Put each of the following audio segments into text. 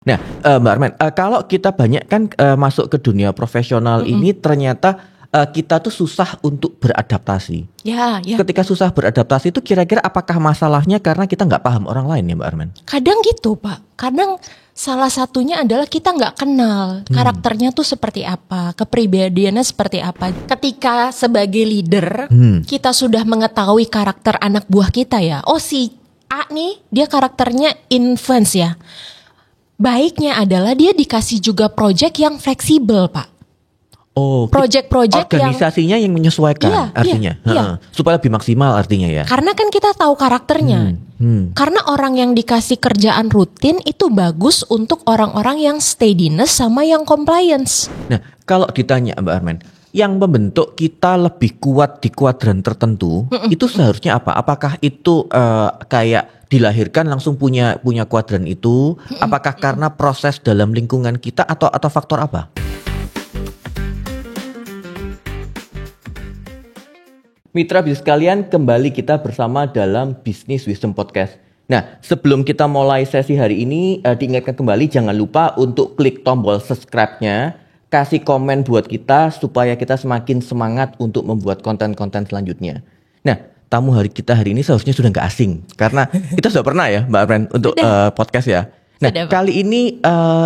Nah, Mbak Arman, kalau kita banyak kan masuk ke dunia profesional ini ternyata kita tuh susah untuk beradaptasi. Ya. Ketika susah beradaptasi itu kira-kira apakah masalahnya karena kita nggak paham orang lain ya Mbak Arman? Kadang gitu Pak, kadang salah satunya adalah kita nggak kenal karakternya tuh seperti apa, kepribadiannya seperti apa. Ketika sebagai leader, kita sudah mengetahui karakter anak buah kita ya. Oh si A nih, dia karakternya influence ya. Baiknya adalah dia dikasih juga project yang fleksibel Pak. Oh, Project-project organisasinya yang menyesuaikan artinya, supaya lebih maksimal artinya ya. Karena kan kita tahu karakternya. Karena orang yang dikasih kerjaan rutin itu bagus untuk orang-orang yang steadiness sama yang compliance. Nah, kalau ditanya Mbak Arman, yang membentuk kita lebih kuat di kuadran tertentu, itu seharusnya apa? Apakah itu kayak dilahirkan langsung punya kuadran itu? Apakah karena proses dalam lingkungan kita atau faktor apa? Mitra bisnis sekalian, kembali kita bersama dalam Business Wisdom Podcast. Nah, sebelum kita mulai sesi hari ini, diingatkan kembali jangan lupa untuk klik tombol subscribe-nya, kasih komen buat kita supaya kita semakin semangat untuk membuat konten-konten selanjutnya. Nah, tamu kita hari ini seharusnya sudah nggak asing karena kita sudah pernah ya Mbak Arman untuk podcast ya. Nah, kali ini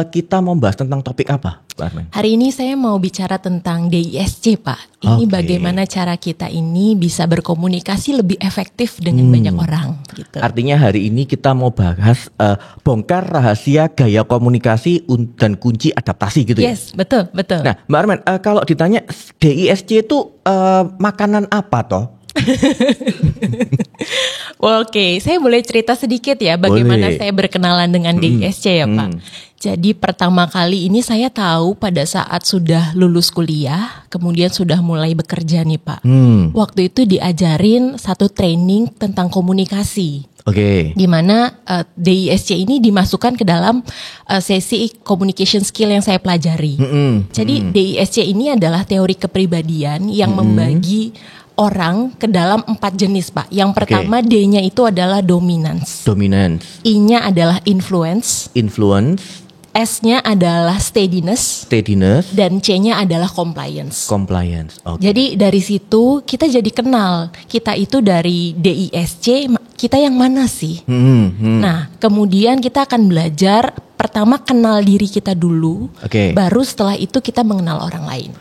kita mau bahas tentang topik apa, Mbak Arman? Hari ini saya mau bicara tentang DISC, Pak. Ini bagaimana cara kita ini bisa berkomunikasi lebih efektif dengan banyak orang. Gitu. Artinya hari ini kita mau bahas bongkar rahasia gaya komunikasi dan kunci adaptasi gitu ya? Yes, betul. Nah, Mbak Arman, kalau ditanya DISC itu makanan apa toh? Oke, saya boleh cerita sedikit ya bagaimana saya berkenalan dengan DISC ya Pak. Jadi pertama kali ini saya tahu pada saat sudah lulus kuliah, kemudian sudah mulai bekerja nih Pak. Waktu itu diajarin satu training tentang komunikasi. Di mana DISC ini dimasukkan ke dalam sesi communication skill yang saya pelajari. Jadi DISC ini adalah teori kepribadian yang membagi orang ke dalam 4 jenis Pak. Yang pertama D-nya itu adalah dominance. I-nya adalah influence. S-nya adalah steadiness. Dan C-nya adalah compliance. Jadi dari situ kita jadi kenal. Kita itu dari DISC, kita yang mana sih? Nah, kemudian kita akan belajar pertama kenal diri kita dulu. Baru setelah itu kita mengenal orang lain.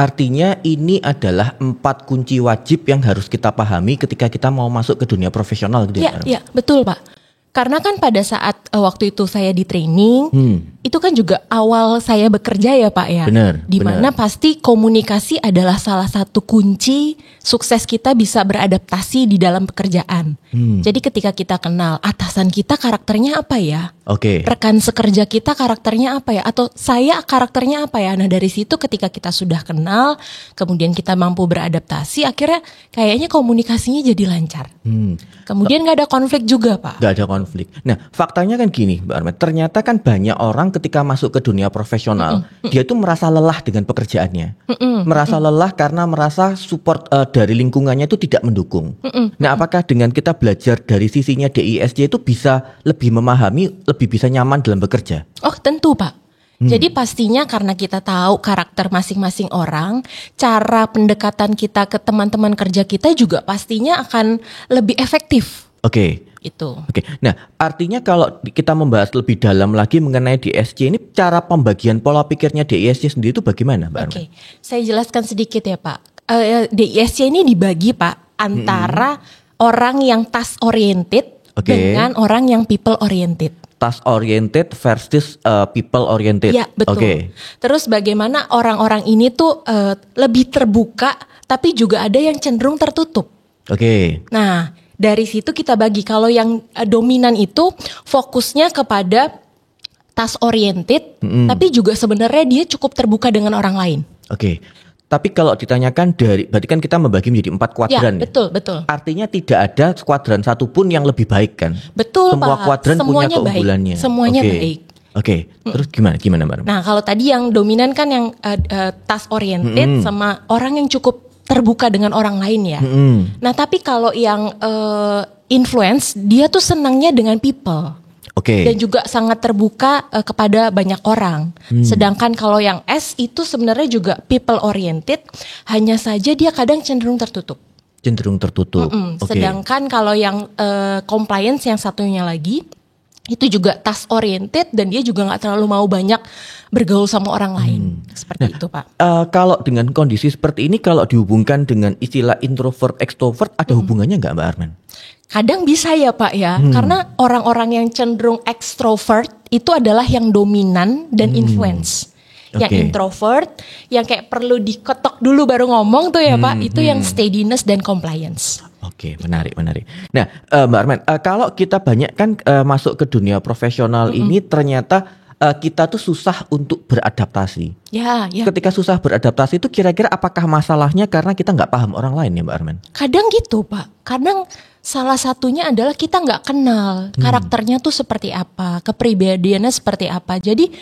Artinya ini adalah 4 kunci wajib yang harus kita pahami ketika kita mau masuk ke dunia profesional gitu ya? Iya, betul Pak. Karena kan pada saat waktu itu saya di training, itu kan juga awal saya bekerja ya Pak ya. Dimana pasti komunikasi adalah salah satu kunci sukses kita bisa beradaptasi di dalam pekerjaan. Jadi ketika kita kenal atasan kita karakternya apa ya? Rekan sekerja kita karakternya apa ya? Atau saya karakternya apa ya? Nah dari situ ketika kita sudah kenal, kemudian kita mampu beradaptasi, akhirnya kayaknya komunikasinya jadi lancar. Kemudian gak ada konflik juga Pak. Gak ada konflik. Nah faktanya kan gini Mbak Arman, ternyata kan banyak orang ketika masuk ke dunia profesional, dia tuh merasa lelah dengan pekerjaannya. Merasa lelah karena merasa support dari lingkungannya itu tidak mendukung. Nah apakah dengan kita belajar dari sisinya DISC itu bisa lebih memahami, lebih bisa nyaman dalam bekerja? Oh tentu Pak. Jadi pastinya karena kita tahu karakter masing-masing orang, cara pendekatan kita ke teman-teman kerja kita juga pastinya akan lebih efektif. Nah, artinya kalau kita membahas lebih dalam lagi mengenai DISC ini, cara pembagian pola pikirnya DISC sendiri itu bagaimana, Mbak Arman? Saya jelaskan sedikit ya, Pak. DISC ini dibagi, Pak, antara orang yang task oriented dengan orang yang people oriented. Task oriented versus people oriented. Ya, betul. Terus bagaimana orang-orang ini tuh lebih terbuka, tapi juga ada yang cenderung tertutup. Nah, dari situ kita bagi. Kalau yang dominan itu fokusnya kepada task oriented, tapi juga sebenarnya dia cukup terbuka dengan orang lain. Tapi kalau ditanyakan berarti kan kita membagi menjadi 4 kuadran. Ya, betul. Artinya tidak ada kuadran satupun yang lebih baik kan? Betul, semua Pak. Kuadran punya keunggulannya. Semuanya baik. Terus gimana Mbak? Nah, kalau tadi yang dominan kan yang task oriented sama orang yang cukup terbuka dengan orang lain ya. Nah, tapi kalau yang influence, dia tuh senangnya dengan people. Oke. Dan juga sangat terbuka kepada banyak orang. Sedangkan kalau yang S itu sebenarnya juga people oriented, hanya saja dia kadang cenderung tertutup. Oke. Sedangkan kalau yang compliance yang satunya lagi itu juga task oriented dan dia juga nggak terlalu mau banyak bergaul sama orang lain. Seperti itu, Pak. Kalau dengan kondisi seperti ini, kalau dihubungkan dengan istilah introvert, extrovert, ada hubungannya nggak Mbak Armen? Kadang bisa ya Pak ya, karena orang-orang yang cenderung extrovert itu adalah yang dominan dan influence. Yang introvert, yang kayak perlu diketok dulu baru ngomong tuh ya Pak, itu yang steadiness dan compliance. Oke, menarik. Nah, Mbak Armen, kalau kita banyak kan masuk ke dunia profesional ini ternyata kita tuh susah untuk beradaptasi. Ya. Ketika susah beradaptasi itu kira-kira apakah masalahnya karena kita nggak paham orang lain ya Mbak Armen? Kadang gitu Pak, kadang salah satunya adalah kita nggak kenal karakternya tuh seperti apa, kepribadiannya seperti apa. Jadi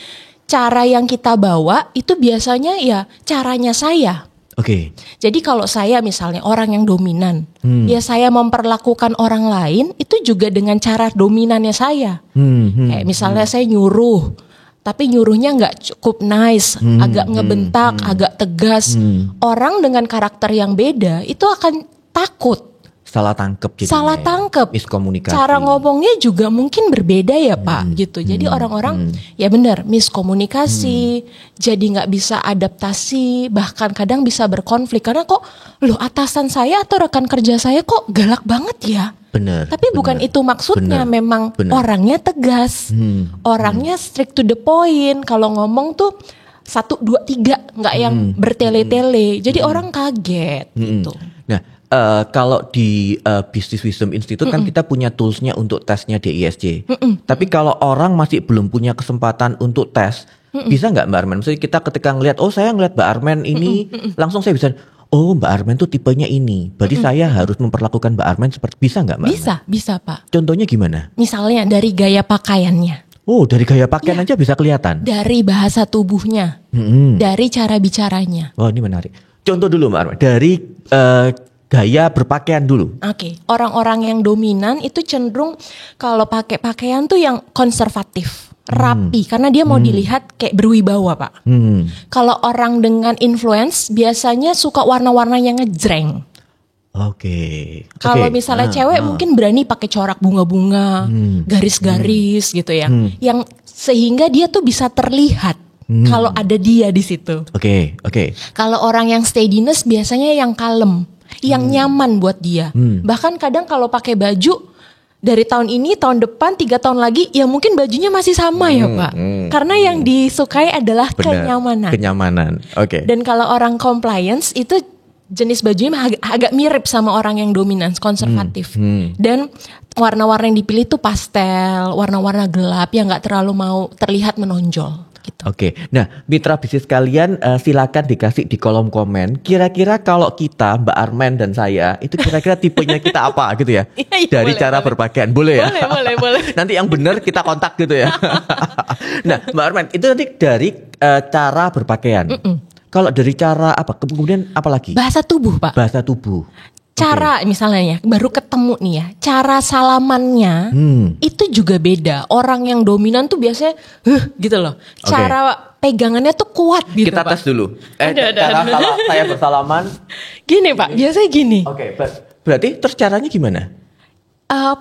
cara yang kita bawa itu biasanya ya caranya saya. Oke. Jadi kalau saya misalnya orang yang dominan, ya saya memperlakukan orang lain itu juga dengan cara dominannya saya. Kayak misalnya saya nyuruh, tapi nyuruhnya nggak cukup nice, agak ngebentak, agak tegas. Orang dengan karakter yang beda itu akan takut. Salah tangkep jadinya. Salah tangkep. Miskomunikasi. Cara ngomongnya juga mungkin berbeda ya Pak gitu. Jadi orang-orang ya benar miskomunikasi, jadi nggak bisa adaptasi, bahkan kadang bisa berkonflik karena kok loh atasan saya atau rekan kerja saya kok galak banget ya. Benar. Tapi bukan itu maksudnya, memang orangnya tegas, orangnya strict to the point. Kalau ngomong tuh 1, 2, 3 nggak yang bertele-tele. Jadi orang kaget gitu. Nah. Kalau di Business Wisdom Institute kan kita punya toolsnya untuk tesnya DISC. Tapi kalau orang masih belum punya kesempatan untuk tes, bisa nggak Mbak Armen? Maksudnya kita ketika ngelihat, saya ngelihat Mbak Armen ini, langsung saya bisa, Mbak Armen tuh tipenya ini. Berarti saya harus memperlakukan Mbak Armen seperti, bisa nggak Mbak Armen? Bisa Pak. Contohnya gimana? Misalnya dari gaya pakaiannya. Dari gaya pakaian aja bisa kelihatan. Dari bahasa tubuhnya, dari cara bicaranya. Ini menarik. Contoh dulu Mbak Armen, dari gaya berpakaian dulu. Oke. Orang-orang yang dominan itu cenderung kalau pakai pakaian tuh yang konservatif, rapi, karena dia mau dilihat kayak berwibawa Pak. Kalau orang dengan influence biasanya suka warna-warna yang ngejreng. Oke. Kalau misalnya cewek mungkin berani pakai corak bunga-bunga, garis-garis gitu ya, yang sehingga dia tuh bisa terlihat kalau ada dia di situ. Oke. Kalau orang yang steadiness biasanya yang kalem, yang nyaman buat dia. Bahkan kadang kalau pakai baju dari tahun ini, tahun depan, 3 tahun lagi, ya mungkin bajunya masih sama ya Pak. Karena yang disukai adalah kenyamanan. Oke. Dan kalau orang compliance itu jenis bajunya agak mirip sama orang yang dominan, konservatif. Dan warna-warna yang dipilih tuh pastel, warna-warna gelap yang nggak terlalu mau terlihat menonjol. Gitu. Oke, nah mitra bisnis kalian silakan dikasih di kolom komen. Kira-kira kalau kita, Mbak Armen dan saya, itu kira-kira tipenya kita apa gitu ya? Dari cara berpakaian, boleh ya? Boleh. Nanti yang benar kita kontak gitu ya. Nah, Mbak Armen, itu nanti dari cara berpakaian. Kalau dari cara apa? Kemudian apa lagi? Bahasa tubuh Pak. Bahasa tubuh. Cara misalnya ya, baru ketemu nih ya, cara salamannya itu juga beda. Orang yang dominan tuh biasanya gitu loh. Cara pegangannya tuh kuat gitu Kita Pak. tes dulu. Cara kalau saya bersalaman. Gini Pak, biasanya gini. Oke, berarti terus caranya gimana?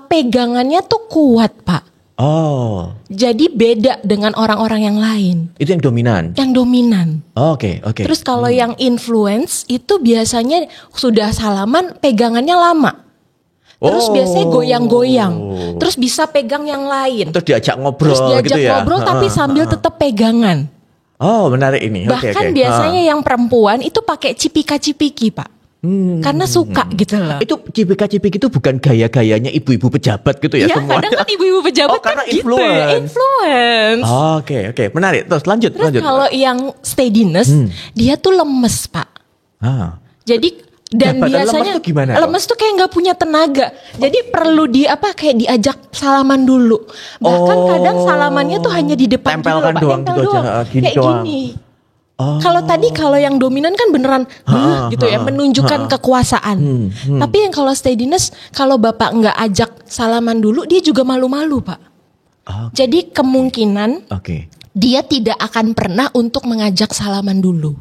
Pegangannya tuh kuat Pak. Jadi beda dengan orang-orang yang lain. Itu yang dominan? Yang dominan. Oke. Terus kalau yang influence itu biasanya sudah salaman pegangannya lama. Terus biasanya goyang-goyang. Terus bisa pegang yang lain. Terus diajak ngobrol gitu ya? Ngobrol tapi sambil tetap pegangan. Menarik ini. Bahkan biasanya yang perempuan itu pakai cipika-cipiki Pak. Karena suka gitu loh. Itu cipika-cipiki itu bukan gaya-gayanya ibu-ibu pejabat gitu ya semua. Kadang kan ibu-ibu pejabat karena kan influence. Gitu ya, influence. Oke. Menarik. Terus lanjut. Kalau yang steadiness, dia tuh lemes Pak. Jadi dan biasanya lemes tuh kayak nggak punya tenaga. Jadi perlu kayak diajak salaman dulu. Bahkan kadang salamannya tuh hanya di depan tempelkan dulu, doang, tempel doang. Kayak gini. Kalau yang dominan kan beneran gitu ya, menunjukkan kekuasaan. Tapi yang kalau steadiness, kalau bapak nggak ajak salaman dulu, dia juga malu-malu Pak. Jadi kemungkinan Oke. dia tidak akan pernah untuk mengajak salaman dulu.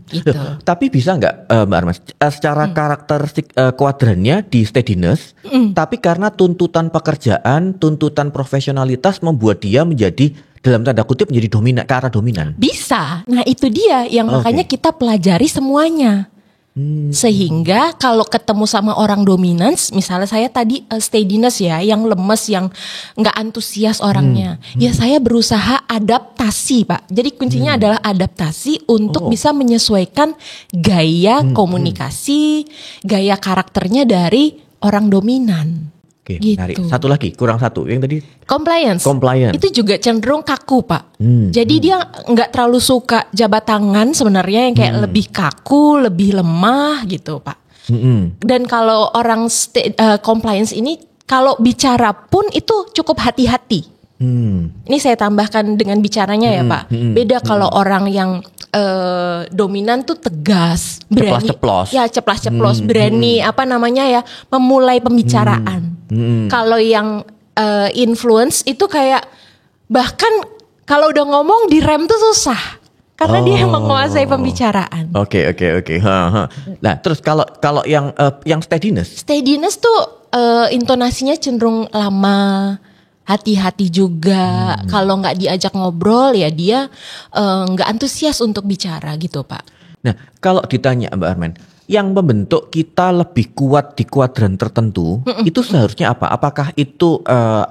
Gitu. Tapi bisa nggak Mbak Armas, secara karakteristik kuadrannya di steadiness, tapi karena tuntutan pekerjaan, tuntutan profesionalitas membuat dia menjadi dalam tanda kutip menjadi dominan, ke arah dominan. Bisa. Nah itu dia yang makanya kita pelajari semuanya. Sehingga kalau ketemu sama orang dominance, misalnya saya tadi steadiness ya, yang lemes, yang nggak antusias orangnya, ya saya berusaha adaptasi Pak. Jadi kuncinya adalah adaptasi untuk bisa menyesuaikan gaya komunikasi, gaya karakternya dari orang dominan. Oke, Gitu. menarik. Satu lagi, kurang satu. Yang tadi Compliance. compliance. Itu juga cenderung kaku Pak. Jadi dia nggak terlalu suka jabat tangan sebenarnya, yang kayak lebih kaku, lebih lemah gitu Pak. Dan kalau orang compliance ini kalau bicara pun itu cukup hati-hati. Ini saya tambahkan dengan bicaranya ya Pak. Beda kalau orang yang dominan tuh tegas, berani, Ceplas-ceplos. ya ceplas-ceplos, berani memulai pembicaraan. Kalau yang influence itu kayak bahkan kalau udah ngomong direm tuh susah karena dia yang menguasai pembicaraan. Oke. Nah, terus kalau yang steadiness. Steadiness tuh intonasinya cenderung lama, hati-hati juga. Kalau nggak diajak ngobrol ya dia nggak antusias untuk bicara gitu Pak. Nah, kalau ditanya Mbak Armen, yang membentuk kita lebih kuat di kuadran tertentu, itu seharusnya apa? Apakah itu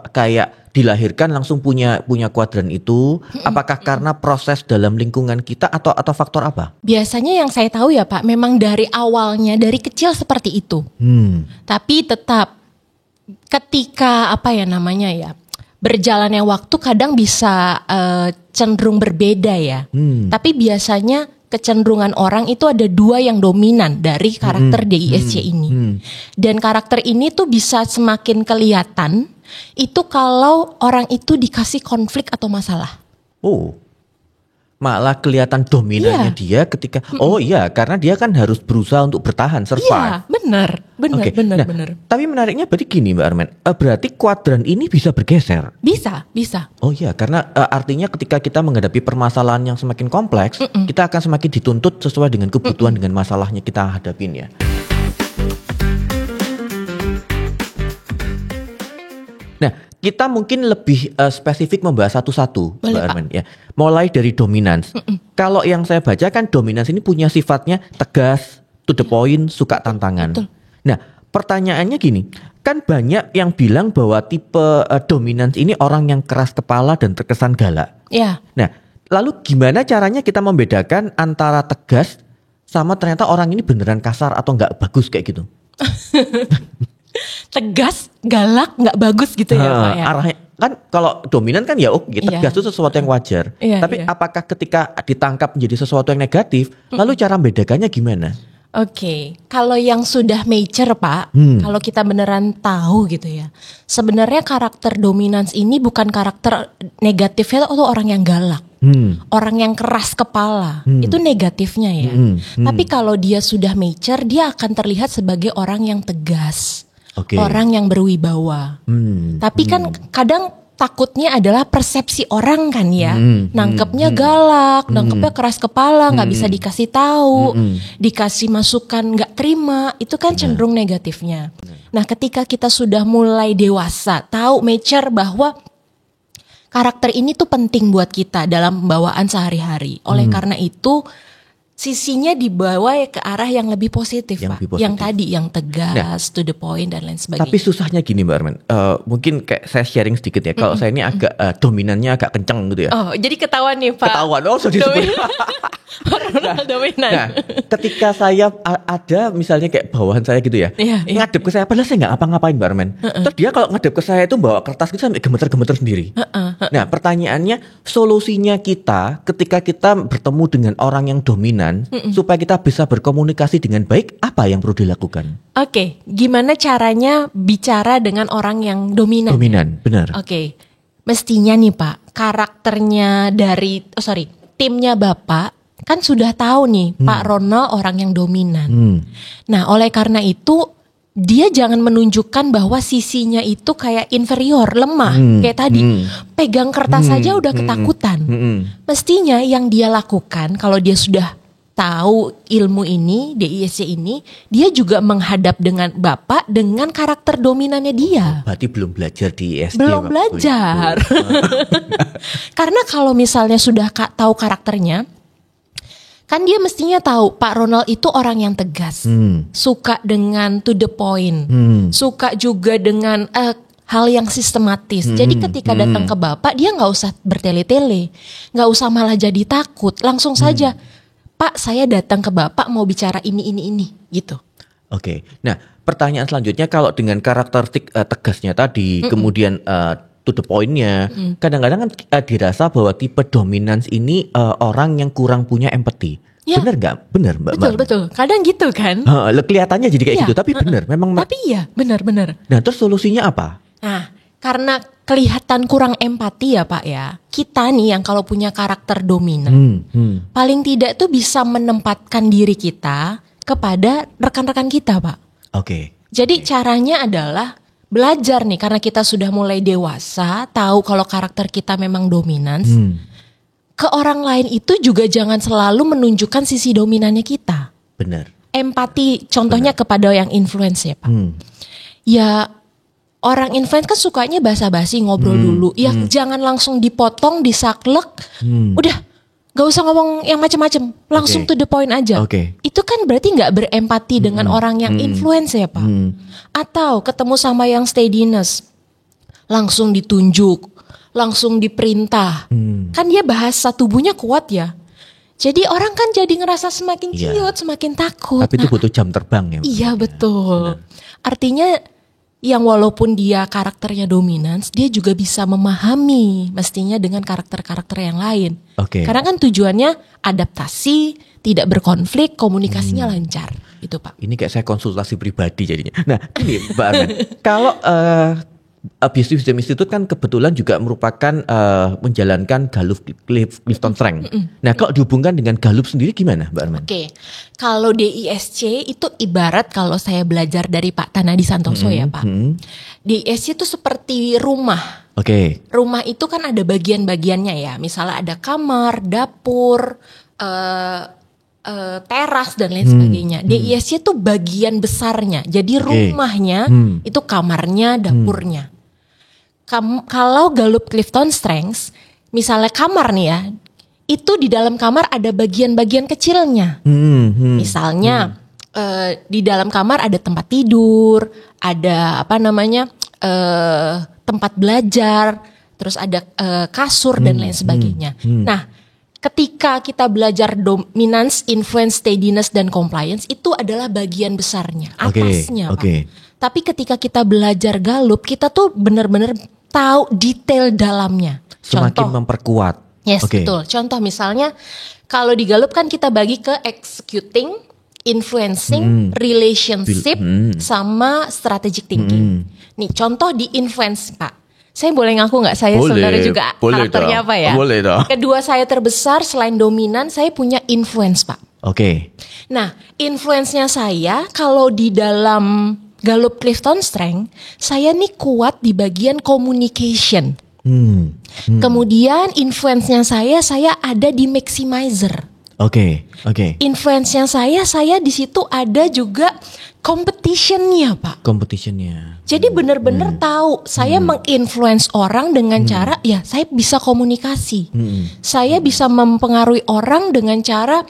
kayak dilahirkan langsung punya kuadran itu? Apakah karena proses dalam lingkungan kita atau faktor apa? Biasanya yang saya tahu ya Pak, memang dari awalnya dari kecil seperti itu. Tapi tetap ketika berjalannya waktu kadang bisa cenderung berbeda ya. Tapi biasanya kecenderungan orang itu ada dua yang dominan dari karakter DISC ini. Dan karakter ini tuh bisa semakin kelihatan itu kalau orang itu dikasih konflik atau masalah. Malah kelihatan dominannya dia ketika karena dia kan harus berusaha untuk bertahan, survive. Iya, benar. Nah, tapi menariknya berarti gini Mbak Armen, berarti kuadran ini bisa bergeser. Bisa. Oh iya, karena artinya ketika kita menghadapi permasalahan yang semakin kompleks, kita akan semakin dituntut sesuai dengan kebutuhan dengan masalahnya kita hadapin ya. Nah, kita mungkin lebih spesifik membahas satu-satu, Mbak Armen ya. Mulai dari dominance. Kalau yang saya baca kan dominance ini punya sifatnya tegas, to the point, suka tantangan. Betul. Nah, pertanyaannya gini, kan banyak yang bilang bahwa tipe dominance ini orang yang keras kepala dan terkesan galak. Ya. Nah, lalu gimana caranya kita membedakan antara tegas sama ternyata orang ini beneran kasar atau nggak bagus kayak gitu? Tegas, galak, nggak bagus gitu ya Pak ya. Arahnya kan kalau dominan kan ya tegas itu sesuatu yang wajar. Tapi apakah ketika ditangkap menjadi sesuatu yang negatif, lalu cara membedakannya gimana? Oke, kalau yang sudah mature Pak, kalau kita beneran tahu gitu ya, sebenarnya karakter dominance ini bukan karakter negatifnya atau orang yang galak, orang yang keras kepala, itu negatifnya ya. Tapi kalau dia sudah mature, dia akan terlihat sebagai orang yang tegas, orang yang berwibawa. Tapi kan kadang takutnya adalah persepsi orang kan ya, nangkepnya galak, nangkepnya keras kepala, nggak bisa dikasih tahu, dikasih masukan nggak terima, itu kan cenderung negatifnya. Nah, ketika kita sudah mulai dewasa, tahu mature bahwa karakter ini tuh penting buat kita dalam bawaan sehari-hari. Oleh karena itu sisinya dibawa ke arah yang lebih positif, Pak. Yang tadi, yang tegas, to the point dan lain sebagainya. Tapi susahnya gini Mbak Armen, mungkin kayak saya sharing sedikit ya. Kalau saya ini agak dominannya agak kenceng gitu ya. Oh, jadi ketahuan nih Pak. Ketahuan, sudah disebut. Dominan. Nah, ketika saya ada misalnya kayak bawahan saya gitu ya, ngadep ke saya, padahal saya nggak apa-ngapain Mbak Armen. Terus dia kalau ngadep ke saya itu bawa kertas gitu sampai gemeter-gemeter sendiri. Nah, pertanyaannya, solusinya kita ketika kita bertemu dengan orang yang dominan, supaya kita bisa berkomunikasi dengan baik, apa yang perlu dilakukan? Oke, gimana caranya bicara dengan orang yang dominan? Dominan, benar. Oke, mestinya nih Pak, karakternya timnya Bapak kan sudah tahu nih Pak Ronald orang yang dominan. Nah, oleh karena itu dia jangan menunjukkan bahwa sisinya itu kayak inferior, lemah, kayak tadi. Pegang kertas saja udah ketakutan. Mestinya yang dia lakukan kalau dia sudah tahu ilmu ini, DISC ini, dia juga menghadap dengan Bapak dengan karakter dominannya dia. Berarti belum belajar di ISC. Belum belajar. Karena kalau misalnya sudah tahu karakternya, kan dia mestinya tahu Pak Ronald itu orang yang tegas, suka dengan to the point, suka juga dengan hal yang sistematis. Jadi ketika datang ke Bapak, dia nggak usah bertele-tele, nggak usah malah jadi takut, langsung saja, Pak, saya datang ke Bapak mau bicara ini gitu. Oke. Nah, pertanyaan selanjutnya, kalau dengan karakteristik tegasnya tadi, kemudian to the point-nya, kadang-kadang kan dirasa bahwa tipe dominans ini orang yang kurang punya empati. Ya. Benar nggak? Benar, Mbak. Betul. Kadang gitu kan? Kelihatannya jadi kayak gitu, tapi benar. Memang. Tapi iya, benar. Nah, terus solusinya apa? Nah, karena kelihatan kurang empati ya Pak ya, kita nih yang kalau punya karakter dominan, paling tidak tuh bisa menempatkan diri kita kepada rekan-rekan kita Pak. Oke. Jadi caranya adalah belajar nih, karena kita sudah mulai dewasa, tahu kalau karakter kita memang dominan. Ke orang lain itu juga jangan selalu menunjukkan sisi dominannya kita. Benar. Empati, contohnya kepada yang influence ya Pak. Ya, orang influence kan sukanya basa-basi, ngobrol dulu. Ya jangan langsung dipotong, disaklek. Udah, gak usah ngomong yang macam-macam, langsung to the point aja. Itu kan berarti gak berempati dengan orang yang influence ya Pak. Atau ketemu sama yang steadiness, langsung ditunjuk, langsung diperintah. Kan dia bahasa tubuhnya kuat ya. Jadi orang kan jadi ngerasa semakin ciut, semakin takut. Tapi itu butuh jam terbang ya. Iya betul. Artinya yang walaupun dia karakternya dominans, dia juga bisa memahami mestinya dengan karakter-karakter yang lain. Karena kan tujuannya adaptasi, tidak berkonflik, komunikasinya lancar. Itu Pak. Ini kayak saya konsultasi pribadi jadinya. Nah ini Mbak Armen, kalau Business Wisdom Institute kan kebetulan juga merupakan menjalankan Gallup Clifton Strength. Nah kalau dihubungkan dengan Gallup sendiri gimana Mbak Armen? Kalau DISC itu ibarat kalau saya belajar dari Pak Tanadi Santoso ya Pak. DISC itu seperti rumah. Rumah itu kan ada bagian-bagiannya ya. Misalnya ada kamar, dapur, teras dan lain sebagainya. DISC itu bagian besarnya. Jadi rumahnya itu kamarnya, dapurnya. Kalau Gallup Clifton Strengths, misalnya kamar nih ya, itu di dalam kamar ada bagian-bagian kecilnya. Misalnya di dalam kamar ada tempat tidur, ada tempat belajar, terus ada kasur dan lain sebagainya. Nah, ketika kita belajar dominance, influence, steadiness, dan compliance, itu adalah bagian besarnya, atasnya Pak. Tapi ketika kita belajar Gallup, kita tuh benar-benar tahu detail dalamnya. Semakin memperkuat. Yes, betul. Contoh misalnya, kalau di Gallup kan kita bagi ke executing, influencing, relationship, sama strategic thinking. Nih contoh di influence Pak. Saya boleh ngaku gak saya sebenarnya juga karakternya apa ya? Boleh dong. Kedua saya terbesar selain dominan, saya punya influence Pak. Nah, influence-nya saya kalau di dalam Gallup Clifton Strength, saya nih kuat di bagian communication. Kemudian influence-nya saya ada di maximizer. Influence-nya saya di situ ada juga competition-nya Pak. Jadi benar-benar tahu saya menginfluence orang dengan cara ya saya bisa komunikasi. Saya bisa mempengaruhi orang dengan cara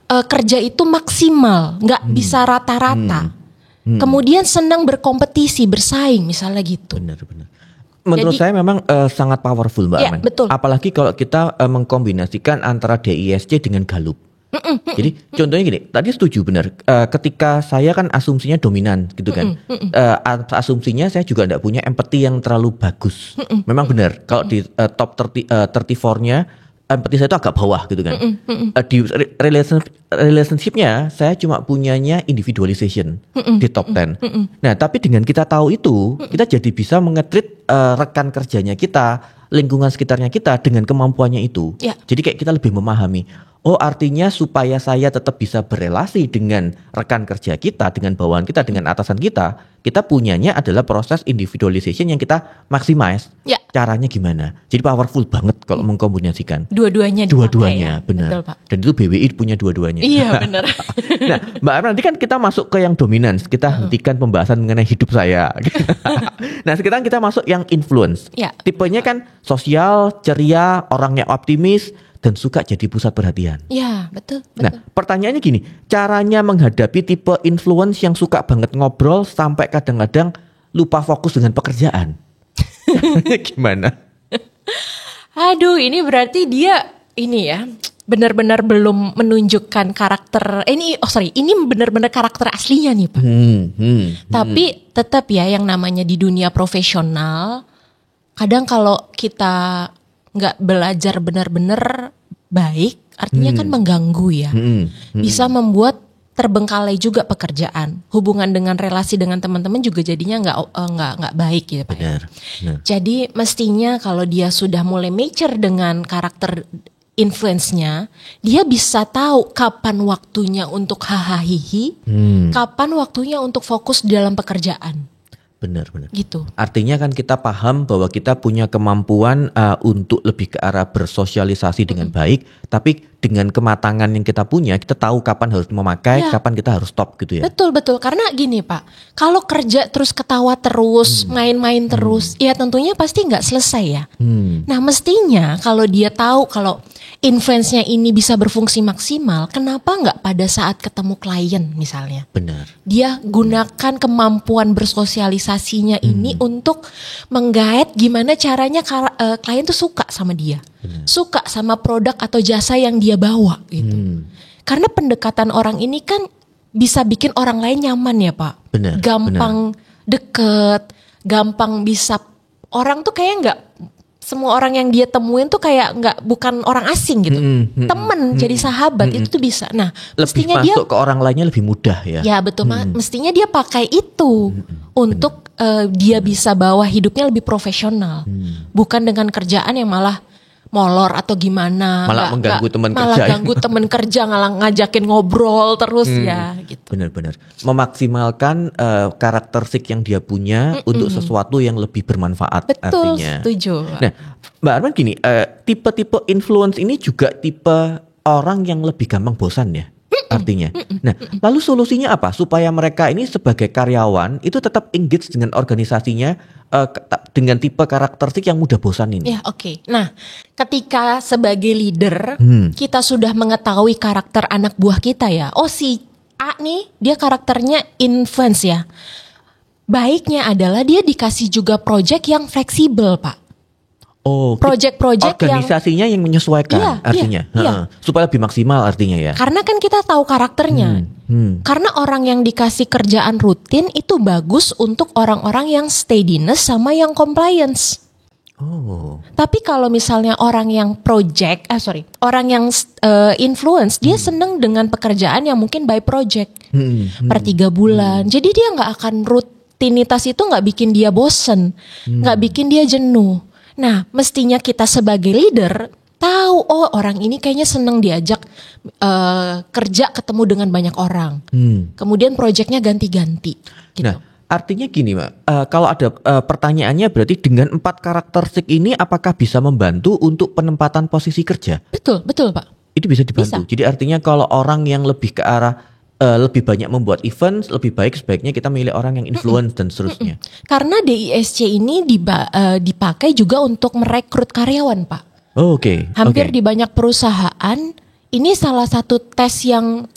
kerja itu maksimal, nggak bisa rata-rata. Kemudian senang berkompetisi, bersaing misalnya gitu. Benar. Menurut saya memang sangat powerful Mbak Armen. Betul. Apalagi kalau kita mengkombinasikan antara DISC dengan Gallup. Jadi contohnya gini, tadi setuju benar. Ketika saya kan asumsinya dominan gitu kan. Asumsinya saya juga tidak punya empati yang terlalu bagus. Memang benar. Kalau di top 34-nya empati saya itu agak bawah gitu kan. Di relationship-nya saya cuma punyanya individualization di top 10. Nah tapi dengan kita tahu itu, kita jadi bisa mengetreat rekan kerjanya kita, lingkungan sekitarnya kita dengan kemampuannya itu. Jadi kayak kita lebih memahami. Oh, artinya supaya saya tetap bisa berelasi dengan rekan kerja kita, dengan bawahan kita, dengan atasan kita punyanya adalah proses individualization yang kita maximize. Ya. Caranya gimana? Jadi powerful banget kalau mengkombinasikan. Dua-duanya Dua-duanya, dipakai, ya. benar. Betul, Pak. Dan itu BWI punya dua-duanya. Iya, benar. Nah, Mbak Arman, nanti kan kita masuk ke yang dominance. Kita hentikan pembahasan mengenai hidup saya. Nah, sekarang kita masuk yang influence. Ya. Tipenya kan sosial, ceria, orangnya optimis, dan suka jadi pusat perhatian. Ya, betul. Nah, pertanyaannya gini, caranya menghadapi tipe influence yang suka banget ngobrol sampai kadang-kadang lupa fokus dengan pekerjaan. Gimana? Aduh, ini berarti dia ini ya, benar-benar belum menunjukkan karakter. Ini benar-benar karakter aslinya nih, Pak. Tapi tetap ya, yang namanya di dunia profesional, kadang kalau kita nggak belajar benar-benar baik, artinya kan mengganggu ya. Bisa membuat terbengkalai juga pekerjaan. Hubungan dengan relasi dengan teman-teman juga jadinya nggak baik gitu, Pak. Benar. Jadi mestinya kalau dia sudah mulai mature dengan karakter influence-nya, dia bisa tahu kapan waktunya untuk hahaha, kapan waktunya untuk fokus di dalam pekerjaan. Benar. Gitu. Artinya kan kita paham bahwa kita punya kemampuan untuk lebih ke arah bersosialisasi dengan baik, tapi dengan kematangan yang kita punya, kita tahu kapan harus memakai, kapan kita harus stop gitu ya. Betul. Karena gini, Pak, kalau kerja terus ketawa terus, main-main terus, ya tentunya pasti nggak selesai ya. Nah, mestinya kalau dia tahu kalau influence-nya ini bisa berfungsi maksimal, kenapa nggak pada saat ketemu klien misalnya? Benar. Dia gunakan kemampuan bersosialisasinya ini untuk menggait gimana caranya klien tuh suka sama dia. Suka sama produk atau jasa yang dia bawa gitu. Karena pendekatan orang ini kan bisa bikin orang lain nyaman ya, Pak. Benar. Gampang deket, gampang bisa, orang tuh kayak nggak, semua orang yang dia temuin tuh kayak bukan orang asing gitu. Temen, jadi sahabat itu tuh bisa. Nah, Lebih mestinya masuk dia ke orang lainnya lebih mudah ya. ya betul, mestinya dia pakai itu untuk dia bisa bawa hidupnya lebih profesional. Bukan dengan kerjaan yang malah molor atau gimana, Malah mengganggu teman kerja. malah ganggu teman kerja, ngajakin ngobrol terus ya gitu. Benar. Memaksimalkan karakteristik yang dia punya untuk sesuatu yang lebih bermanfaat. Betul, artinya. setuju. Nah, Mbak Arman gini, tipe-tipe influence ini juga tipe orang yang lebih gampang bosan ya. Artinya. Nah, lalu solusinya apa supaya mereka ini sebagai karyawan itu tetap engage dengan organisasinya dengan tipe karakteristik yang mudah bosan ini? Ya, oke. Nah, ketika sebagai leader kita sudah mengetahui karakter anak buah kita ya. Oh, si A nih dia karakternya influence ya. Baiknya adalah dia dikasih juga project yang fleksibel, Pak. Oh, Project-project organisasinya yang menyesuaikan Iya, artinya. iya. Supaya lebih maksimal artinya ya. Karena kan kita tahu karakternya. Karena orang yang dikasih kerjaan rutin itu bagus untuk orang-orang yang steadiness sama yang compliance. Oh. Tapi kalau misalnya orang yang orang yang influence, dia seneng dengan pekerjaan yang mungkin by project per 3 bulan. Jadi dia nggak akan rutinitas itu nggak bikin dia bosen, nggak bikin dia jenuh. Nah, mestinya kita sebagai leader tahu, oh orang ini kayaknya seneng diajak kerja ketemu dengan banyak orang. Kemudian proyeknya ganti-ganti. Gitu. Nah, artinya gini, Mbak. Kalau ada pertanyaannya berarti dengan 4 karakteristik ini apakah bisa membantu untuk penempatan posisi kerja? Betul, Pak. Itu bisa dibantu. Bisa. Jadi artinya kalau orang yang lebih ke arah lebih banyak membuat event, lebih baik sebaiknya kita milih orang yang influence dan seterusnya. Karena DISC ini dipakai juga untuk merekrut karyawan, Pak. Oh, oke. Hampir di banyak perusahaan, ini salah satu tes yang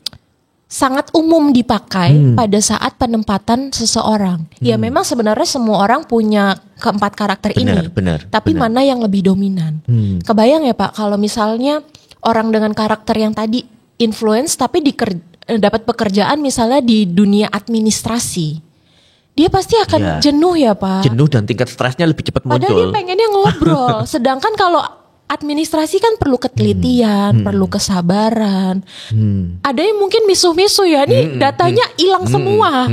sangat umum dipakai pada saat penempatan seseorang. Ya memang sebenarnya semua orang punya keempat karakter ini. Tapi mana yang lebih dominan? Kebayang ya, Pak, kalau misalnya orang dengan karakter yang tadi influence tapi dapat pekerjaan misalnya di dunia administrasi, dia pasti akan jenuh ya, Pak. Jenuh dan tingkat stresnya lebih cepat muncul. Padahal dia pengennya ngobrol. Sedangkan kalau administrasi kan perlu ketelitian, perlu kesabaran. Ada yang mungkin misuh-misuh ya, nih datanya hilang semua,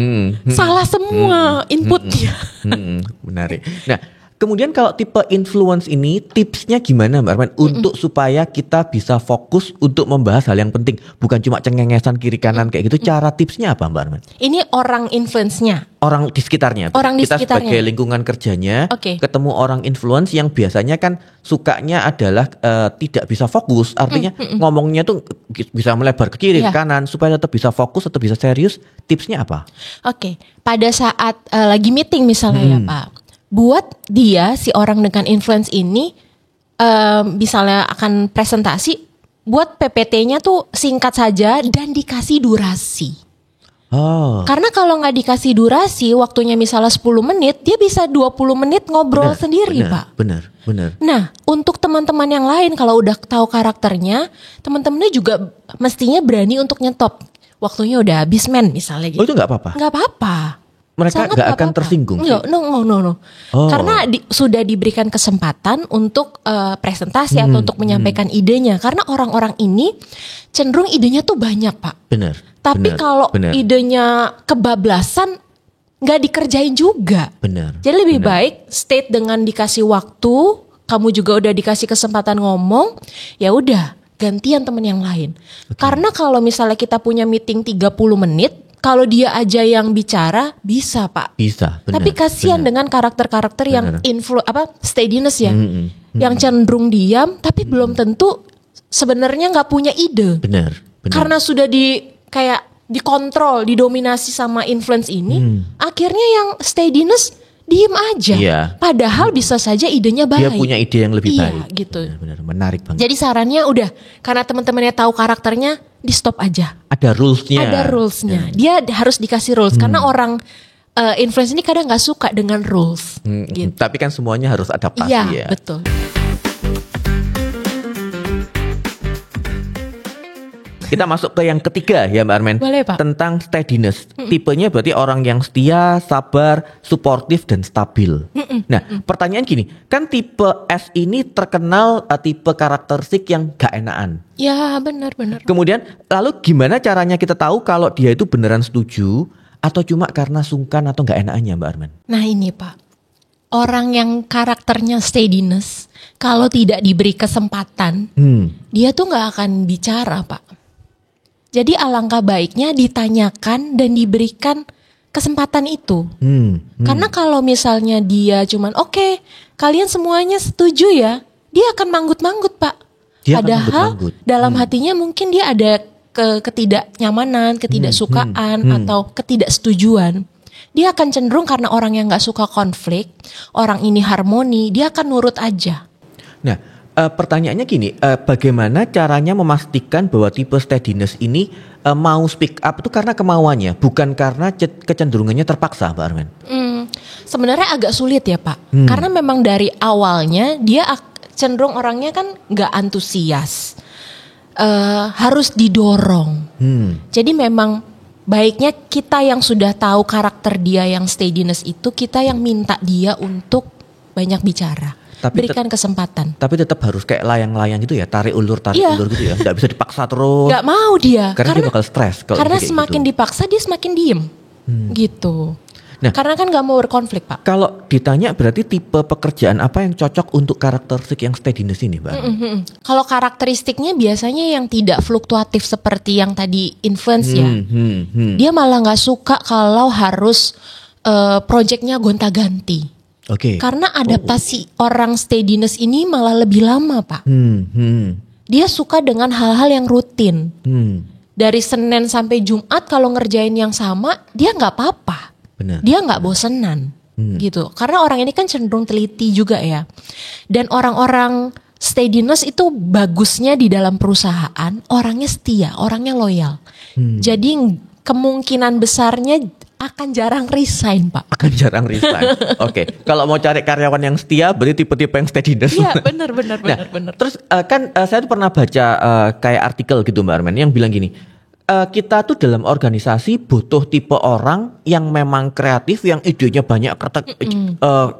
salah semua inputnya. Menarik. Nah, Kemudian kalau tipe influence ini tipsnya gimana Mbak Arman untuk supaya kita bisa fokus untuk membahas hal yang penting, bukan cuma cengengesan kiri kanan kayak gitu. Cara tipsnya apa Mbak Arman? Ini orang influence-nya. Orang di sekitarnya. Orang di kita sekitarnya. sebagai lingkungan kerjanya ketemu orang influence yang biasanya kan sukanya adalah tidak bisa fokus. Artinya ngomongnya tuh bisa melebar ke kiri ke kanan supaya tetap bisa fokus, tetap bisa serius. Tipsnya apa? Oke, pada saat lagi meeting misalnya ya Pak, buat dia si orang dengan influence ini misalnya akan presentasi, buat PPT-nya tuh singkat saja dan dikasih durasi. Karena kalau nggak dikasih durasi, waktunya misalnya 10 menit, dia bisa 20 menit ngobrol sendiri Pak. Benar. Nah, untuk teman-teman yang lain kalau udah tahu karakternya, teman-temannya juga mestinya berani untuk nyetop. Waktunya udah habis men misalnya gitu. Oh itu nggak apa-apa? Nggak apa-apa. Mereka nggak akan tersinggung. No. Karena sudah diberikan kesempatan untuk presentasi atau untuk menyampaikan idenya. Karena orang-orang ini cenderung idenya tuh banyak Pak. Benar. Tapi kalau idenya kebablasan, nggak dikerjain juga. Benar. Jadi lebih baik state dengan dikasih waktu, kamu juga udah dikasih kesempatan ngomong, ya udah gantian temen yang lain. Karena kalau misalnya kita punya meeting 30 menit, kalau dia aja yang bicara bisa Pak. Bisa. Benar, tapi kasihan dengan karakter-karakter yang steadiness ya, yang cenderung diam, tapi belum tentu sebenarnya nggak punya ide. Benar. Karena sudah dikontrol, didominasi sama influence ini, akhirnya yang steadiness diem aja. Iya. Padahal bisa saja idenya baik. Dia punya ide yang lebih baik. Gitu. Benar, menarik banget. Jadi sarannya udah, karena teman-temannya tahu karakternya, di stop aja. Ada rulesnya. Dia harus dikasih rules karena orang influence ini kadang nggak suka dengan rules. Gitu. Tapi kan semuanya harus adaptasi ya. Iya, betul. Kita masuk ke yang ketiga ya Mbak Armen. Boleh Pak. Tentang steadiness. Tipenya berarti orang yang setia, sabar, suportif dan stabil. Nah pertanyaan gini, kan tipe S ini terkenal tipe karakteristik yang gak enakan. Ya benar. Kemudian lalu gimana caranya kita tahu kalau dia itu beneran setuju atau cuma karena sungkan atau gak enakannya Mbak Armen? Nah ini Pak, orang yang karakternya steadiness, kalau tidak diberi kesempatan, dia tuh gak akan bicara Pak. Jadi alangkah baiknya ditanyakan dan diberikan kesempatan itu. Karena kalau misalnya dia cuman oke, kalian semuanya setuju ya, dia akan manggut-manggut Pak. Padahal dalam hatinya mungkin dia ada ketidaknyamanan, ketidaksukaan atau ketidaksetujuan. Dia akan cenderung karena orang yang gak suka konflik, orang ini harmoni, dia akan nurut aja. Nah pertanyaannya gini, bagaimana caranya memastikan bahwa tipe steadiness ini mau speak up itu karena kemauannya, bukan karena kecenderungannya terpaksa Mbak Armen? Sebenarnya agak sulit ya Pak, karena memang dari awalnya dia cenderung orangnya kan gak antusias, harus didorong. Jadi memang baiknya kita yang sudah tahu karakter dia yang steadiness itu, kita yang minta dia untuk banyak bicara. Berikan kesempatan. Tapi tetap harus kayak layang-layang gitu ya, tarik ulur gitu ya. Nggak bisa dipaksa terus. Nggak mau dia. Karena dia bakal stres. Karena semakin gitu dipaksa dia semakin diem. Gitu. Nah, karena kan nggak mau berkonflik Pak. Kalau ditanya berarti tipe pekerjaan apa yang cocok untuk karakteristik yang steadiness ini Mbak? Kalau karakteristiknya biasanya yang tidak fluktuatif seperti yang tadi influence ya. Dia malah nggak suka kalau harus projectnya gonta-ganti. Karena adaptasi orang steadiness ini malah lebih lama Pak. Dia suka dengan hal-hal yang rutin. Dari Senin sampai Jumat kalau ngerjain yang sama, dia nggak apa-apa. Dia nggak bosenan, gitu. Karena orang ini kan cenderung teliti juga ya. Dan orang-orang steadiness itu bagusnya di dalam perusahaan, orangnya setia, orangnya loyal. Jadi kemungkinan besarnya akan jarang resign Pak. Akan jarang resign. Kalau mau cari karyawan yang setia berarti tipe-tipe yang steadiness. Iya benar. Terus saya tuh pernah baca kayak artikel gitu Mbak Armen yang bilang gini, kita tuh dalam organisasi butuh tipe orang yang memang kreatif, yang idenya banyak,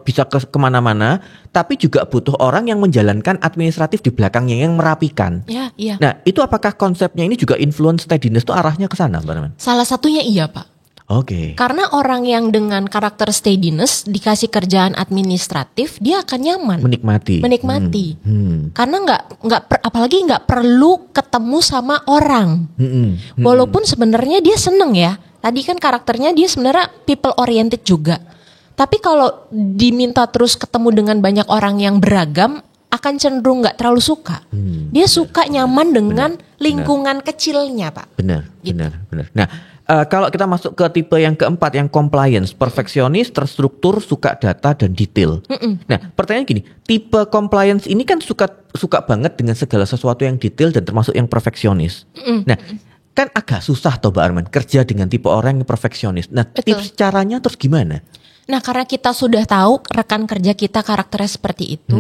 bisa kemana-mana, tapi juga butuh orang yang menjalankan administratif di belakangnya, yang merapikan. Iya. Nah itu apakah konsepnya ini juga influence steadiness tuh arahnya ke sana Mbak Armen? Salah satunya iya Pak. Oke. Karena orang yang dengan karakter steadiness dikasih kerjaan administratif, dia akan nyaman. Menikmati. Karena apalagi nggak perlu ketemu sama orang. Walaupun sebenarnya dia seneng ya. Tadi kan karakternya dia sebenarnya people oriented juga. Tapi kalau diminta terus ketemu dengan banyak orang yang beragam, akan cenderung nggak terlalu suka. Dia suka nyaman dengan lingkungan kecilnya, Pak. Benar. Nah, kalau kita masuk ke tipe yang keempat, yang compliance, perfeksionis, terstruktur, suka data dan detail. Nah, pertanyaan gini, tipe compliance ini kan suka banget dengan segala sesuatu yang detail dan termasuk yang perfeksionis. Nah, kan agak susah toh Mbak Arman kerja dengan tipe orang yang perfeksionis. Nah, tips caranya terus gimana? Nah, karena kita sudah tahu rekan kerja kita karakternya seperti itu,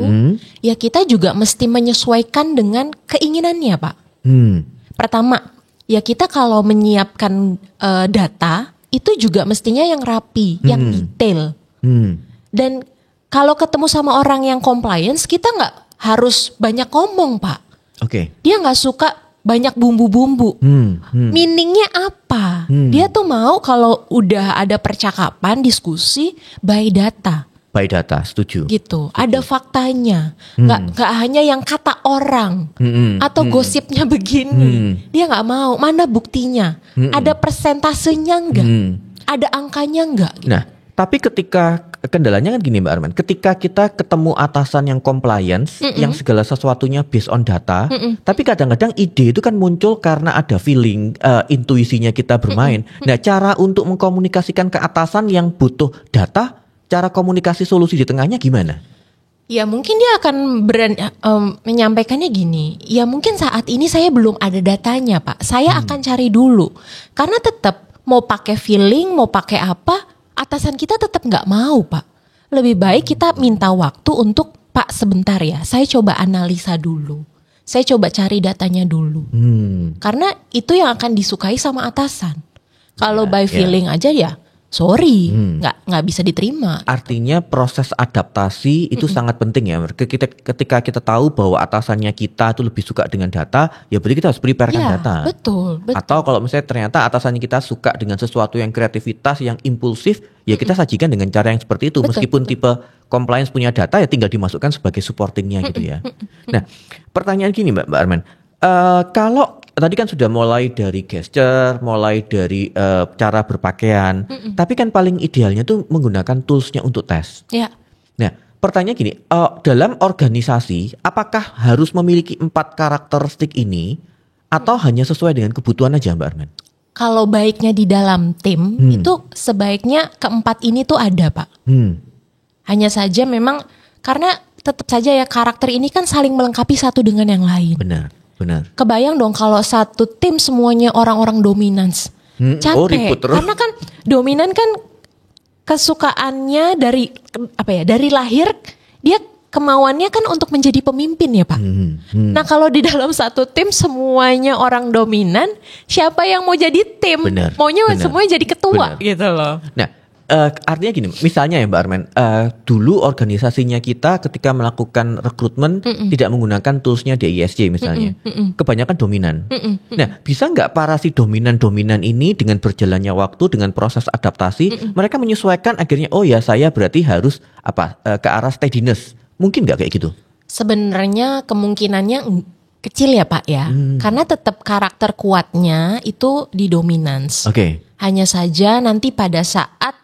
ya kita juga mesti menyesuaikan dengan keinginannya, Pak. Pertama, ya kita kalau menyiapkan data itu juga mestinya yang rapi, yang detail. Dan kalau ketemu sama orang yang compliance, kita nggak harus banyak ngomong, Pak. Oke. Dia nggak suka banyak bumbu-bumbu. Meaningnya apa? Dia tuh mau kalau udah ada percakapan, diskusi, by data. By data, setuju. Gitu. Ada faktanya. Nggak hanya yang kata orang atau gosipnya begini. Dia nggak mau. Mana buktinya? Ada persentasenya nggak? Ada angkanya nggak? Gitu. Nah, tapi ketika kendalanya kan gini Mbak Arman, ketika kita ketemu atasan yang compliance, yang segala sesuatunya based on data, tapi kadang-kadang ide itu kan muncul karena ada feeling, intuisinya kita bermain. Nah, cara untuk mengkomunikasikan ke atasan yang butuh data, cara komunikasi solusi di tengahnya gimana? Ya mungkin dia akan menyampaikannya gini, ya mungkin saat ini saya belum ada datanya Pak, saya akan cari dulu. Karena tetap mau pakai feeling, mau pakai apa, atasan kita tetap nggak mau Pak. Lebih baik kita minta waktu untuk Pak sebentar ya, saya coba analisa dulu. Saya coba cari datanya dulu. Karena itu yang akan disukai sama atasan. Kalau by feeling aja ya, sorry, nggak bisa diterima. Artinya proses adaptasi itu sangat penting ya. Ketika kita tahu bahwa atasannya kita itu lebih suka dengan data, ya berarti kita harus preparekan data. Betul. Atau kalau misalnya ternyata atasannya kita suka dengan sesuatu yang kreativitas, yang impulsif, ya kita sajikan dengan cara yang seperti itu. Meskipun tipe compliance punya data, ya tinggal dimasukkan sebagai supportingnya gitu ya. Nah, pertanyaan gini Mbak Arman, kalau tadi kan sudah mulai dari gesture, mulai dari cara berpakaian, tapi kan paling idealnya tuh menggunakan toolsnya untuk tes. Ya. Nah, pertanyaan gini, dalam organisasi, apakah harus memiliki 4 karakteristik ini, atau hanya sesuai dengan kebutuhan aja Mbak Arman? Kalau baiknya di dalam tim, itu sebaiknya keempat ini tuh ada Pak. Hanya saja memang, karena tetap saja ya karakter ini kan saling melengkapi satu dengan yang lain. Benar. Kebayang dong kalau satu tim semuanya orang-orang dominans. Capek. Ribut terus. Karena kan dominan kan kesukaannya dari lahir dia kemauannya kan untuk menjadi pemimpin ya Pak. Nah kalau di dalam satu tim semuanya orang dominan, siapa yang mau jadi tim? Maunya semuanya jadi ketua gitu loh. Nah, artinya gini, misalnya ya Mbak Arman, dulu organisasinya kita ketika melakukan rekrutmen tidak menggunakan toolsnya DISC misalnya, kebanyakan dominan. Nah, bisa nggak para si dominan ini dengan berjalannya waktu, dengan proses adaptasi, mereka menyesuaikan akhirnya, oh ya saya berarti harus ke arah steadiness. Mungkin nggak kayak gitu? Sebenarnya kemungkinannya kecil ya Pak ya, karena tetap karakter kuatnya itu di dominance. Hanya saja nanti pada saat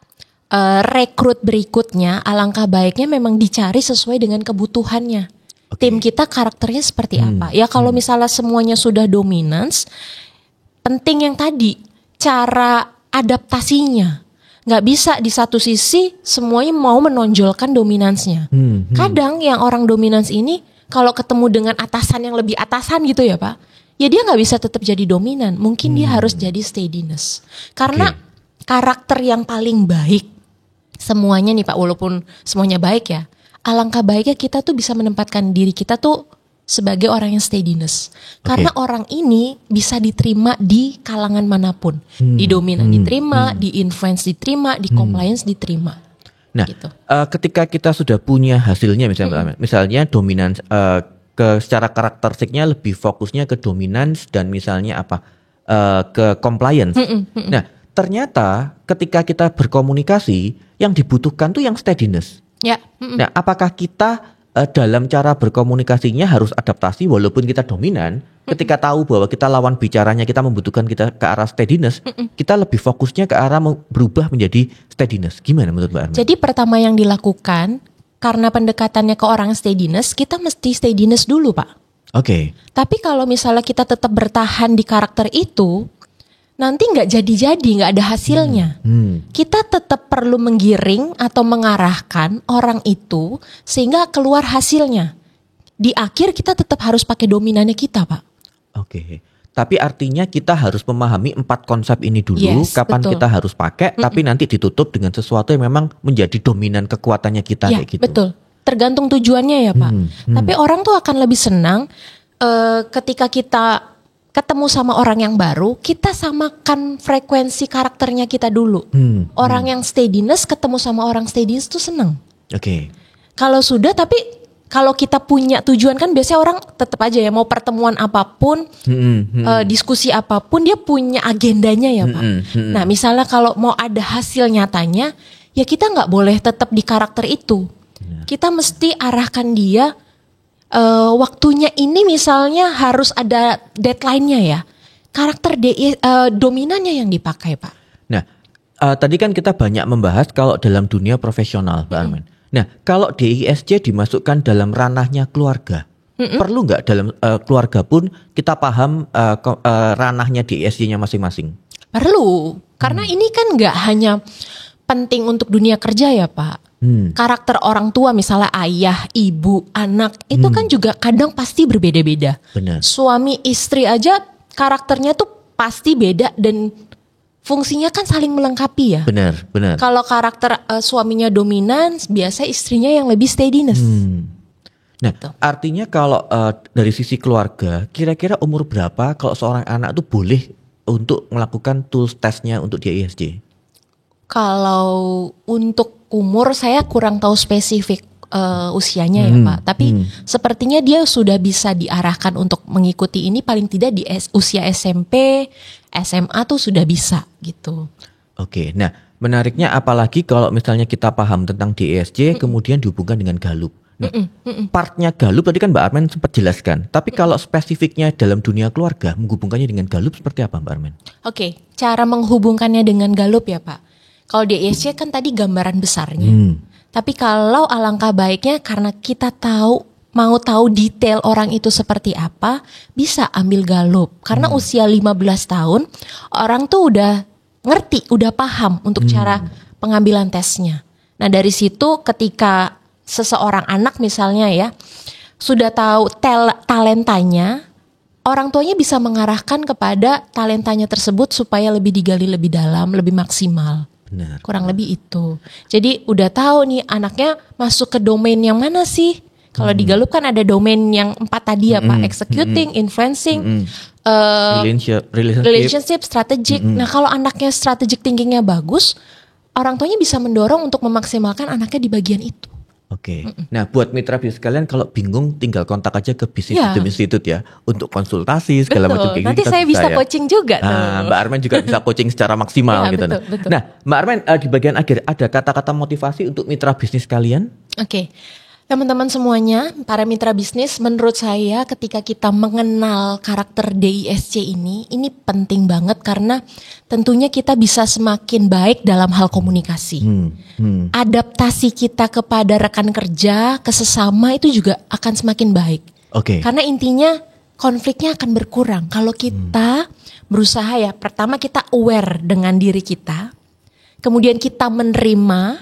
rekrut berikutnya, alangkah baiknya memang dicari sesuai dengan kebutuhannya. Tim kita karakternya seperti apa? Ya kalau misalnya semuanya sudah dominance, penting yang tadi cara adaptasinya. Nggak bisa di satu sisi semuanya mau menonjolkan dominansnya. Kadang yang orang dominans ini kalau ketemu dengan atasan yang lebih atasan gitu ya Pak, ya dia nggak bisa tetap jadi dominan. Mungkin dia harus jadi steadiness. Karena karakter yang paling baik semuanya nih Pak, walaupun semuanya baik ya, alangkah baiknya kita tuh bisa menempatkan diri kita tuh sebagai orang yang steadiness. Karena orang ini bisa diterima di kalangan manapun. Di dominan diterima, di influence diterima, di compliance diterima. Nah, gitu. Ketika kita sudah punya hasilnya misalnya dominans, secara karakteristiknya lebih fokusnya ke dominans dan misalnya ke compliance. Nah, ternyata ketika kita berkomunikasi yang dibutuhkan tuh yang steadiness. Ya. Nah, apakah kita dalam cara berkomunikasinya harus adaptasi walaupun kita dominan, ketika tahu bahwa kita lawan bicaranya kita membutuhkan kita ke arah steadiness, kita lebih fokusnya ke arah berubah menjadi steadiness. Gimana menurut Mbak Armen? Jadi pertama yang dilakukan, karena pendekatannya ke orang steadiness, kita mesti steadiness dulu, Pak. Oke. Tapi kalau misalnya kita tetap bertahan di karakter itu, nanti nggak jadi-jadi, nggak ada hasilnya. Kita tetap perlu menggiring atau mengarahkan orang itu sehingga keluar hasilnya. Di akhir kita tetap harus pakai dominannya kita, Pak. Oke. Tapi artinya kita harus memahami 4 konsep ini dulu, Yes, kapan betul. kita harus pakai, tapi nanti ditutup dengan sesuatu yang memang menjadi dominan kekuatannya kita Ya, kayak gitu. betul. Tergantung tujuannya ya, Pak. Tapi orang tuh akan lebih senang ketika kita ketemu sama orang yang baru, kita samakan frekuensi karakternya kita dulu. Orang yang steadiness ketemu sama orang steadiness tuh senang. Oke. Kalau sudah, tapi kalau kita punya tujuan kan biasanya orang tetap aja ya mau pertemuan apapun, diskusi apapun dia punya agendanya ya Pak. Nah misalnya kalau mau ada hasil nyatanya, ya kita nggak boleh tetap di karakter itu. Kita mesti arahkan dia. Waktunya ini misalnya harus ada deadline-nya ya. Karakter dominannya yang dipakai, Pak. Nah, tadi kan kita banyak membahas kalau dalam dunia profesional, Mbak Armen. Nah, kalau DISC dimasukkan dalam ranahnya keluarga, perlu nggak dalam keluarga pun kita paham ranahnya DISC-nya masing-masing? Perlu, karena ini kan nggak hanya penting untuk dunia kerja ya, Pak. Karakter orang tua misalnya ayah, ibu, anak itu kan juga kadang pasti berbeda-beda. Benar. Suami istri aja karakternya tuh pasti beda dan fungsinya kan saling melengkapi ya. Benar, benar. Kalau karakter suaminya dominan, biasa istrinya yang lebih steadiness. Nah, artinya kalau dari sisi keluarga, kira-kira umur berapa kalau seorang anak tuh boleh untuk melakukan tools testnya untuk DISC? Kalau untuk umur saya kurang tahu spesifik usianya ya Pak. Tapi sepertinya dia sudah bisa diarahkan untuk mengikuti ini paling tidak di usia SMP, SMA tuh sudah bisa gitu. Oke, nah menariknya apalagi kalau misalnya kita paham tentang DISC kemudian dihubungkan dengan Gallup. Nah, partnya Gallup tadi kan Mbak Armen sempat jelaskan. Tapi kalau spesifiknya dalam dunia keluarga menghubungkannya dengan Gallup seperti apa Mbak Armen? Oke, cara menghubungkannya dengan Gallup ya Pak. Kalau DISC kan tadi gambaran besarnya. Tapi kalau alangkah baiknya karena kita mau tahu detail orang itu seperti apa, bisa ambil Gallup. Karena usia 15 tahun, orang tuh udah ngerti, udah paham untuk cara pengambilan tesnya. Nah dari situ ketika seseorang anak misalnya ya, sudah tahu talentanya, orang tuanya bisa mengarahkan kepada talentanya tersebut supaya lebih digali lebih dalam, lebih maksimal. Benar. Kurang lebih itu. Jadi udah tahu nih anaknya masuk ke domain yang mana sih? Kalau di Gallup kan ada domain yang 4 tadi ya Pak, executing, influencing, relationship, strategic. Nah kalau anaknya strategic thinkingnya bagus, orang tuanya bisa mendorong untuk memaksimalkan anaknya di bagian itu. Oke. Nah, buat mitra bisnis kalian kalau bingung tinggal kontak aja ke Business Wisdom Institute ya untuk konsultasi segala macam kayak gitu. Nanti saya bisa coaching juga tuh. Mbak Armen juga bisa coaching secara maksimal Ya, gitu. betul. Nah, Mbak Armen di bagian akhir ada kata-kata motivasi untuk mitra bisnis kalian? Oke. Teman-teman semuanya, para mitra bisnis, menurut saya ketika kita mengenal karakter DISC ini penting banget karena tentunya kita bisa semakin baik dalam hal komunikasi. Adaptasi kita kepada rekan kerja, ke sesama itu juga akan semakin baik. Oke. Karena intinya konfliknya akan berkurang. Kalau kita berusaha ya, pertama kita aware dengan diri kita, kemudian kita menerima,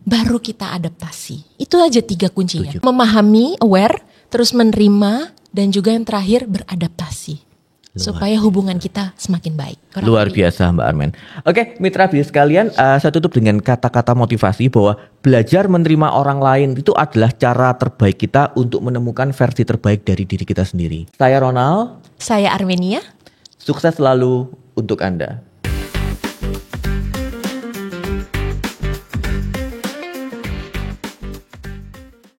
baru kita adaptasi. Itu aja 3 kuncinya. Memahami, aware, terus menerima, dan juga yang terakhir beradaptasi. Supaya hubungan kita semakin baik. Luar biasa Mbak Armen. Oke, mitra bisnis kalian, saya tutup dengan kata-kata motivasi bahwa belajar menerima orang lain itu adalah cara terbaik kita untuk menemukan versi terbaik dari diri kita sendiri. Saya Ronald. Saya Armenia. Sukses selalu untuk Anda.